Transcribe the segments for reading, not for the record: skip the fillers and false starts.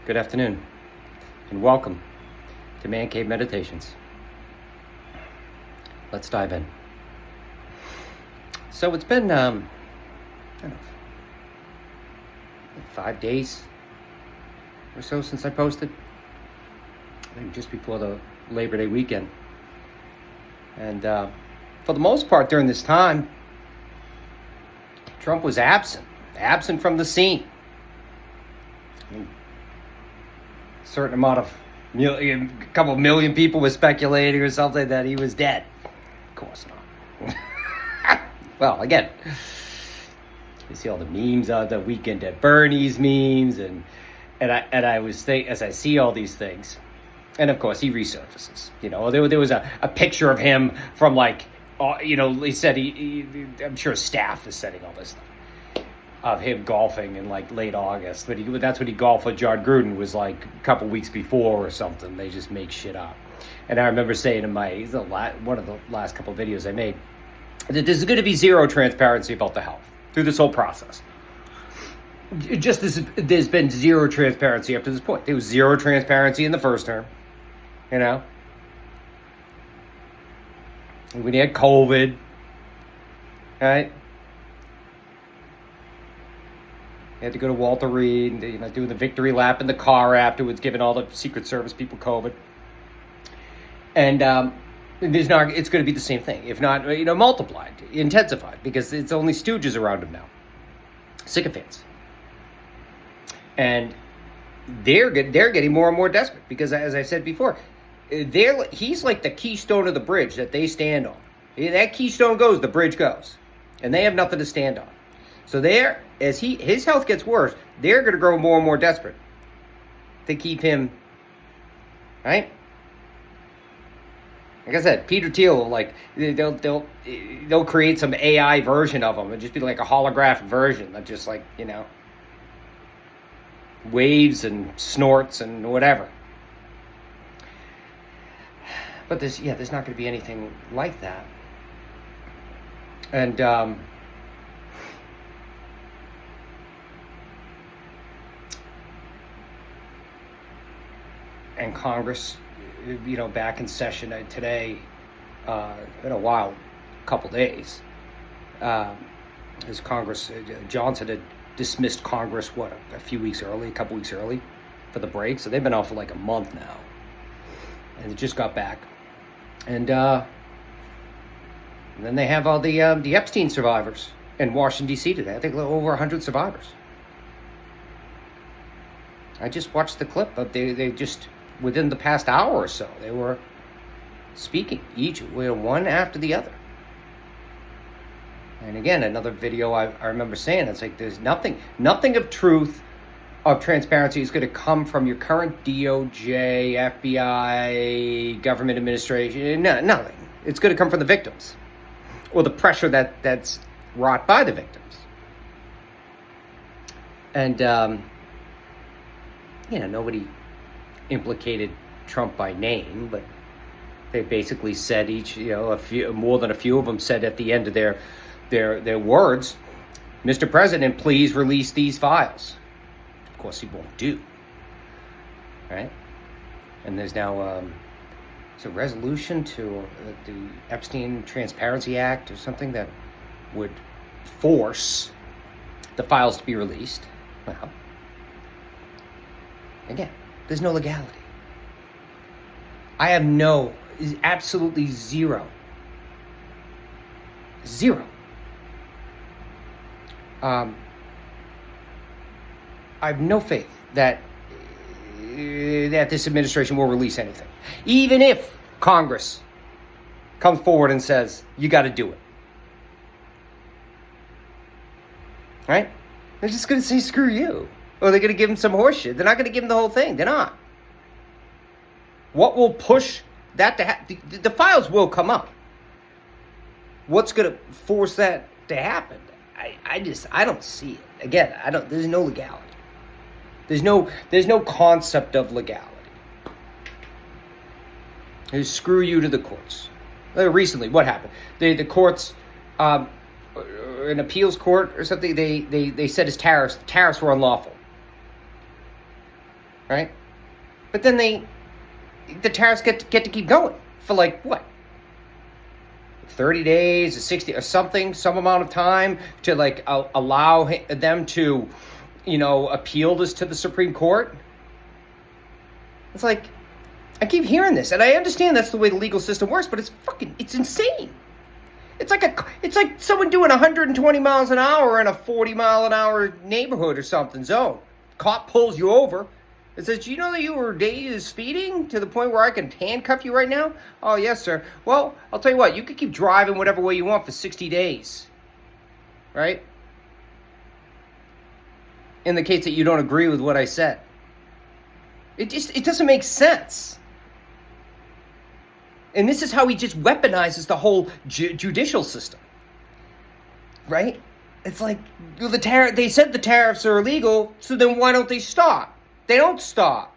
Good afternoon, and welcome to Man Cave Meditations. Let's dive in. So it's been, I don't know, 5 days or so since I posted. I think just before the Labor Day weekend. And for the most part during this time, Trump was absent from the scene. I mean, certain amount of a couple million people were speculating or something that he was dead. Of course not. Well, again, you see all the memes of the Weekend at Bernie's memes, and I was as I see all these things, and of course he resurfaces. You know, there was a picture of him from he said I'm sure staff is setting all this stuff of him golfing in like late August, but that's when he golfed with John Gruden, was like a couple weeks before or something. They just make shit up. And I remember saying in one of the last couple of videos I made that there's going to be zero transparency about the health through this whole process. Just as there's been zero transparency up to this point. There was zero transparency in the first term, you know. When he had COVID, right? He had to go to Walter Reed, doing the victory lap in the car afterwards, giving all the Secret Service people COVID. And it's going to be the same thing, if not, multiplied, intensified, because it's only stooges around him now, sycophants. And they're getting more and more desperate because, as I said before, he's like the keystone of the bridge that they stand on. That keystone goes, the bridge goes, and they have nothing to stand on. So as his health gets worse, they're going to grow more and more desperate to keep him, right? Like I said, Peter Thiel, they'll create some AI version of him. It'll just be like a holographic version that just waves and snorts and whatever. But there's not going to be anything like that. And Congress, back in session today, been a while, couple days. As Congress, Johnson had dismissed Congress, a couple weeks early for the break. So they've been off for like a month now. And they just got back. And then they have all the Epstein survivors in Washington, D.C. today. I think over 100 survivors. I just watched the clip, but they just, within the past hour or so, they were speaking, each one after the other. And again, another video I remember saying, it's like there's nothing of truth, of transparency is going to come from your current DOJ, FBI, government administration. Nothing. It's going to come from the victims, or the pressure that's wrought by the victims. And nobody implicated Trump by name, but they basically said more than a few of them said at the end of their words, "Mr. President, please release these files." Of course he won't do, right? And there's now it's a resolution to the Epstein Transparency Act or something that would force the files to be released. Well, again, there's no legality. I have absolutely zero. I have no faith that this administration will release anything. Even if Congress comes forward and says, you got to do it. Right? They're just going to say, screw you. Or they're going to give him some horse shit. They're not going to give him the whole thing. They're not. What will push that to happen? The files will come up. What's going to force that to happen? I don't see it. Again, there's no legality. There's no concept of legality. There's screw you to the courts. Recently, what happened? The courts, an appeals court or something, they said his tariffs were unlawful. right? But then the tariffs get to keep going for like what? 30 days or 60 or something, some amount of time to like allow them to, appeal this to the Supreme Court. It's like, I keep hearing this, and I understand that's the way the legal system works, but it's insane. It's like someone doing 120 miles an hour in a 40 mile an hour neighborhood or something zone. Cop pulls you over. It says, "Do you know that you were speeding to the point where I can handcuff you right now?" "Oh, yes, sir." "Well, I'll tell you what, you can keep driving whatever way you want for 60 days. Right? In the case that you don't agree with what I said. It doesn't make sense. And this is how he just weaponizes the whole judicial system. Right? It's like, they said the tariffs are illegal, so then why don't they stop? They don't stop.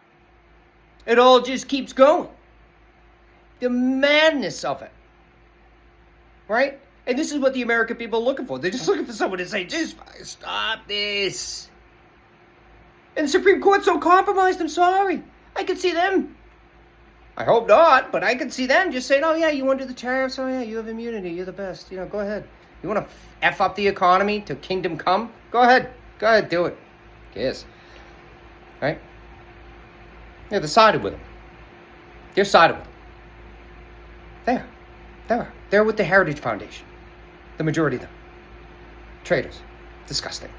It all just keeps going. The madness of it. Right? And this is what the American people are looking for. They're just looking for someone to say, just stop this. And the Supreme Court's so compromised, I'm sorry. I can see them. I hope not, but I can see them just saying, "Oh yeah, you want to do the tariffs? Oh yeah, you have immunity. You're the best. Go ahead. You want to F up the economy to kingdom come? Go ahead. Go ahead, do it." Yes. Right? Yeah, they're sided with them. They're sided with them. They're with the Heritage Foundation. The majority of them. Traitors. Disgusting.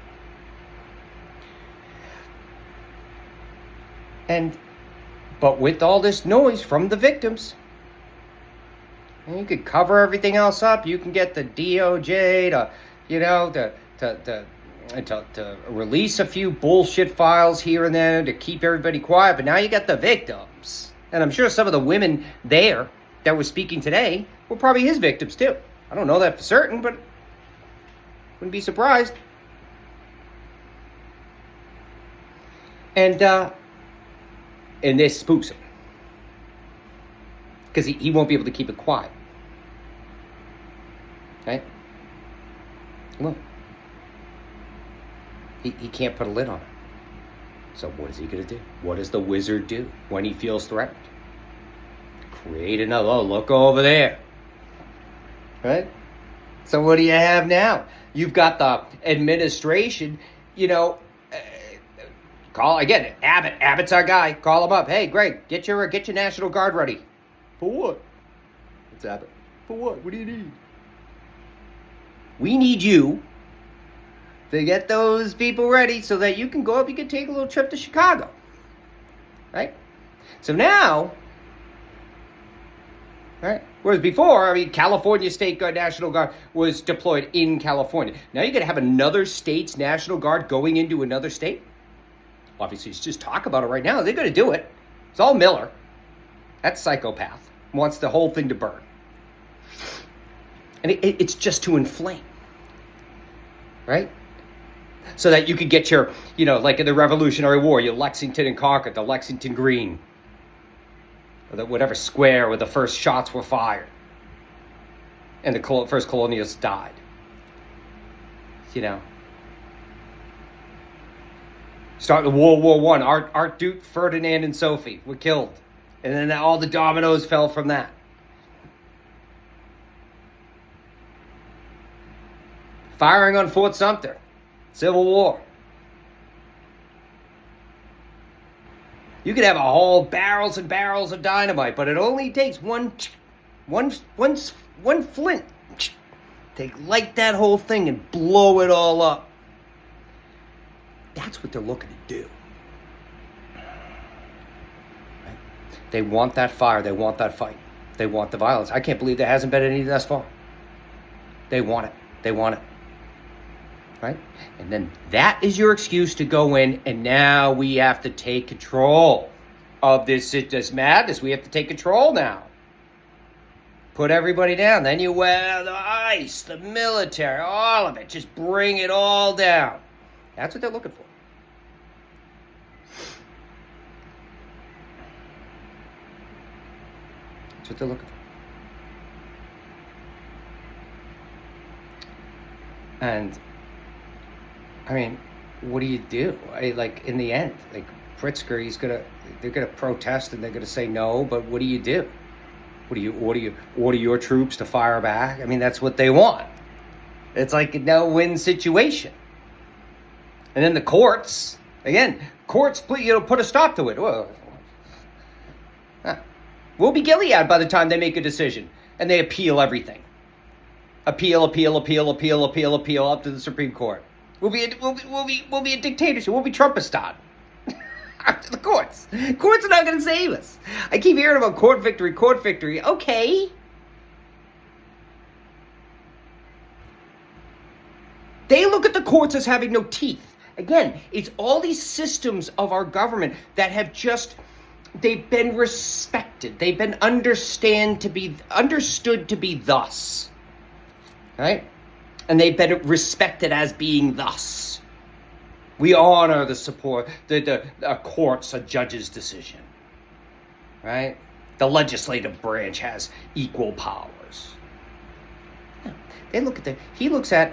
But with all this noise from the victims, you could cover everything else up. You can get the DOJ to release a few bullshit files here and there to keep everybody quiet. But now you got the victims. And I'm sure some of the women there that were speaking today were probably his victims too. I don't know that for certain, but wouldn't be surprised. And this spooks him. Because he won't be able to keep it quiet. Right? He won't. He can't put a lid on it. So what is he going to do? What does the wizard do when he feels threatened? Create another, look over there. Right? So what do you have now? You've got the administration, call again, Abbott. Abbott's our guy. Call him up. "Hey, Greg, get your National Guard ready." "For what?" It's Abbott. "For what? What do you need?" "We need you to get those people ready so that you can go up. You can take a little trip to Chicago." Right? So now, right? Whereas before, California State Guard, National Guard was deployed in California. Now you're going to have another state's National Guard going into another state. Obviously, it's just talk about it right now. They're going to do it. It's all Miller. That psychopath wants the whole thing to burn. And it's just to inflame. Right? So that you could get your, like in the Revolutionary War, your Lexington and Concord, the Lexington Green, or whatever square where the first shots were fired. And the first colonials died. Starting World War I, Archduke Ferdinand and Sophie were killed. And then all the dominoes fell from that. Firing on Fort Sumter. Civil War. You could have a whole barrels and barrels of dynamite, but it only takes one flint to light that whole thing and blow it all up. That's what they're looking to do. Right? They want that fire. They want that fight. They want the violence. I can't believe there hasn't been any thus far. They want it. They want it. Right? And then that is your excuse to go in, and now we have to take control of this madness. We have to take control now. Put everybody down. Then you wear the ICE, the military, all of it. Just bring it all down. That's what they're looking for. That's what they're looking for. And what do you do? In the end, Pritzker, they're gonna protest and they're gonna say no, but what do you do? What do you order your troops to fire back? I mean, that's what they want. It's like a no-win situation. And then the courts, again, put a stop to it. We'll be Gilead by the time they make a decision and they appeal everything. Appeal up to the Supreme Court. We'll be a dictatorship. We'll be Trumpistan. After the courts. Courts are not going to save us. I keep hearing about court victory. Okay. They look at the courts as having no teeth. Again, it's all these systems of our government that have they've been respected. They've been understood to be thus. Right? And they've been respected as being thus. We honor the support, the courts, a judge's decision. Right? The legislative branch has equal powers. He looks at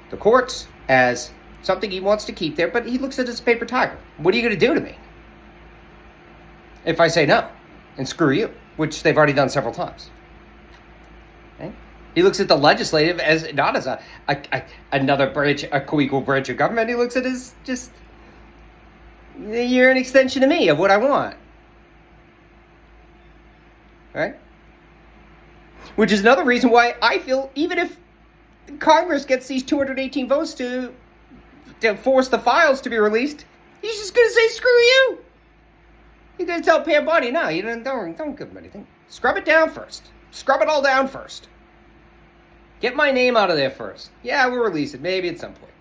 the courts as something he wants to keep there, but he looks at it as a paper tiger. What are you going to do to me if I say no and screw you, which they've already done several times? Okay? He looks at the legislative as not as another branch, a co-equal branch of government. He looks at it as just, you're an extension to me of what I want. Right? Which is another reason why I feel even if Congress gets these 218 votes to force the files to be released, he's just going to say, screw you. He's going to tell Pam Bondi, no, you don't give him anything. Scrub it down first. Scrub it all down first. Get my name out of there first. Yeah, we'll release it, maybe at some point.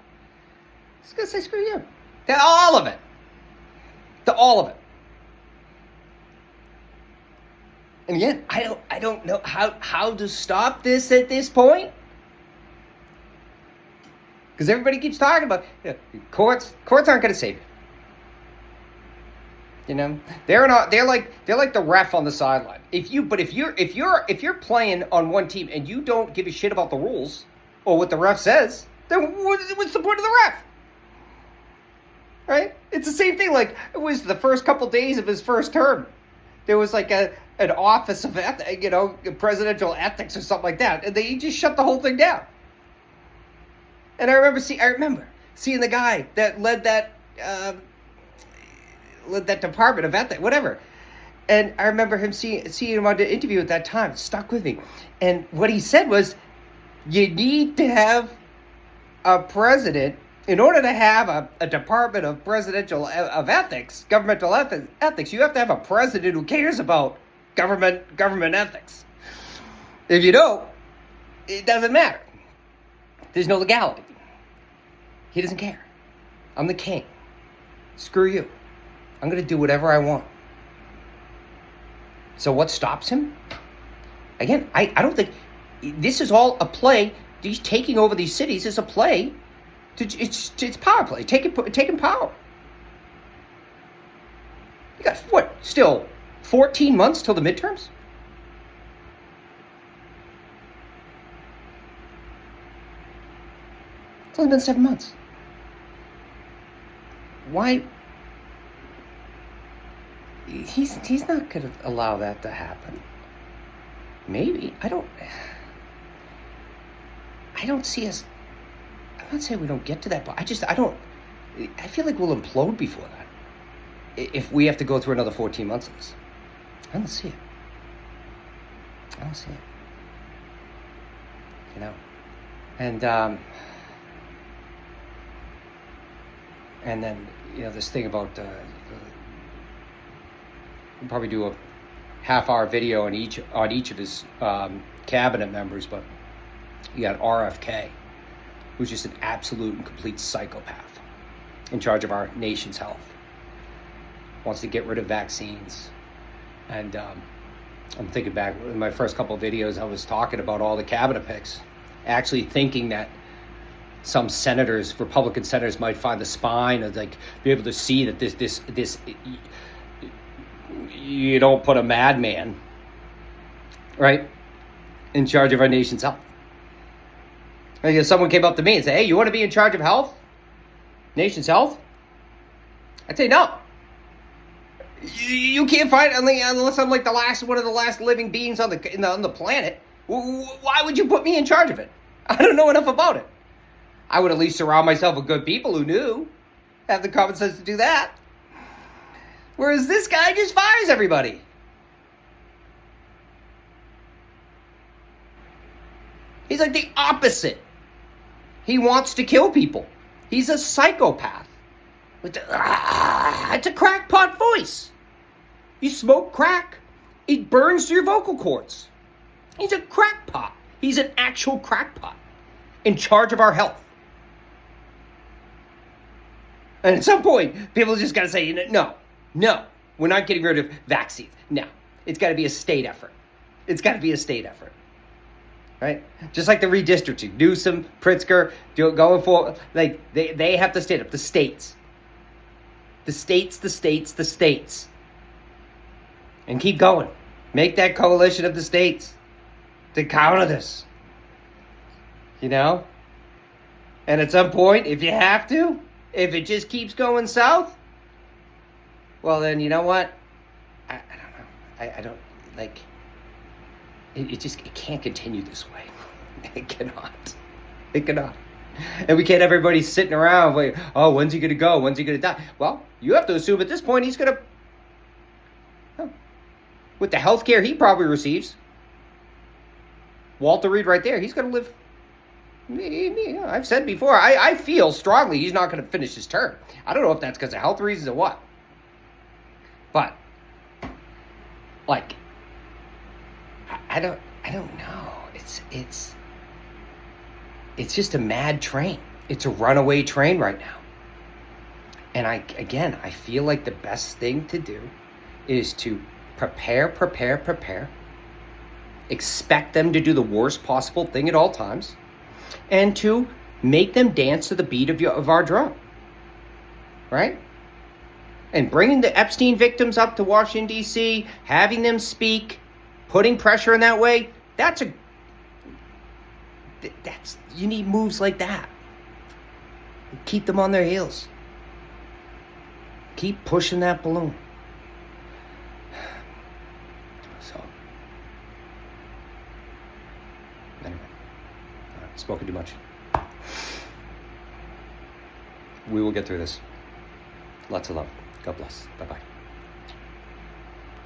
He's going to say, screw you. To all of it. To all of it. And again, I don't know how to stop this at this point. Because everybody keeps talking about courts aren't going to save you. You know, they're like the ref on the sideline. If you're playing on one team and you don't give a shit about the rules or what the ref says, then what's the point of the ref? Right? It's the same thing. Like it was the first couple days of his first term. There was like an office of presidential ethics or something like that, and they just shut the whole thing down. And I remember seeing the guy that led that department of ethics, whatever. And I remember him seeing him on the interview at that time. It stuck with me. And what he said was, you need to have a president, in order to have a department of governmental ethics, you have to have a president who cares about government ethics. If you don't, it doesn't matter. There's no legality. He doesn't care. I'm the king. Screw you. I'm going to do whatever I want. So what stops him? Again, I don't think this is all a play. He's taking over these cities is a play. It's power play. Taking power. You got what? Still 14 months till the midterms? It's only been 7 months. Why? He's not going to allow that to happen. Maybe. I don't see us. I'm not saying we don't get to that, but I feel like we'll implode before that. If we have to go through another 14 months of this. I don't see it. You know? And then, this thing about, we'll probably do a half-hour video on each of his cabinet members, but you got RFK, who's just an absolute and complete psychopath in charge of our nation's health. Wants to get rid of vaccines. And I'm thinking back, in my first couple of videos, I was talking about all the cabinet picks, actually thinking that some senators, Republican senators, might find the spine of be able to see that this you don't put a madman, right, in charge of our nation's health. Like if someone came up to me and said, "Hey, you want to be in charge of health, nation's health?" I'd say no. You can't fight unless I'm like one of the last living beings on the planet. Why would you put me in charge of it? I don't know enough about it. I would at least surround myself with good people who knew, have the common sense to do that. Whereas this guy just fires everybody. He's like the opposite. He wants to kill people. He's a psychopath. It's a crackpot voice. You smoke crack, it burns through your vocal cords. He's a crackpot. He's an actual crackpot in charge of our health. And at some point, people just got to say, no, we're not getting rid of vaccines. No, it's got to be a state effort. It's got to be a state effort. Right? Just like the redistricting. Newsom, Pritzker, going forward. Like, they have to stand up. The states. The states. And keep going. Make that coalition of the states to counter this. And at some point, if you have to, if it just keeps going south, well then, you know what? I don't know. I don't, like, it can't continue this way. It cannot. And we can't have everybody sitting around like, oh, when's he going to go? When's he going to die? Well, you have to assume at this point he's going to, with the health care he probably receives, Walter Reed right there, he's going to live. I've said before, I feel strongly he's not going to finish his term. I don't know if that's because of health reasons or what. But, like, I don't know. It's just a mad train. It's a runaway train right now. And I feel like the best thing to do is to prepare. Expect them to do the worst possible thing at all times. And to make them dance to the beat of our drum. Right? And bringing the Epstein victims up to Washington, D.C., having them speak, putting pressure in that way, you need moves like that. Keep them on their heels. Keep pushing that balloon. So, anyway, spoken too much. We will get through this. Lots of love. God bless. Bye-bye.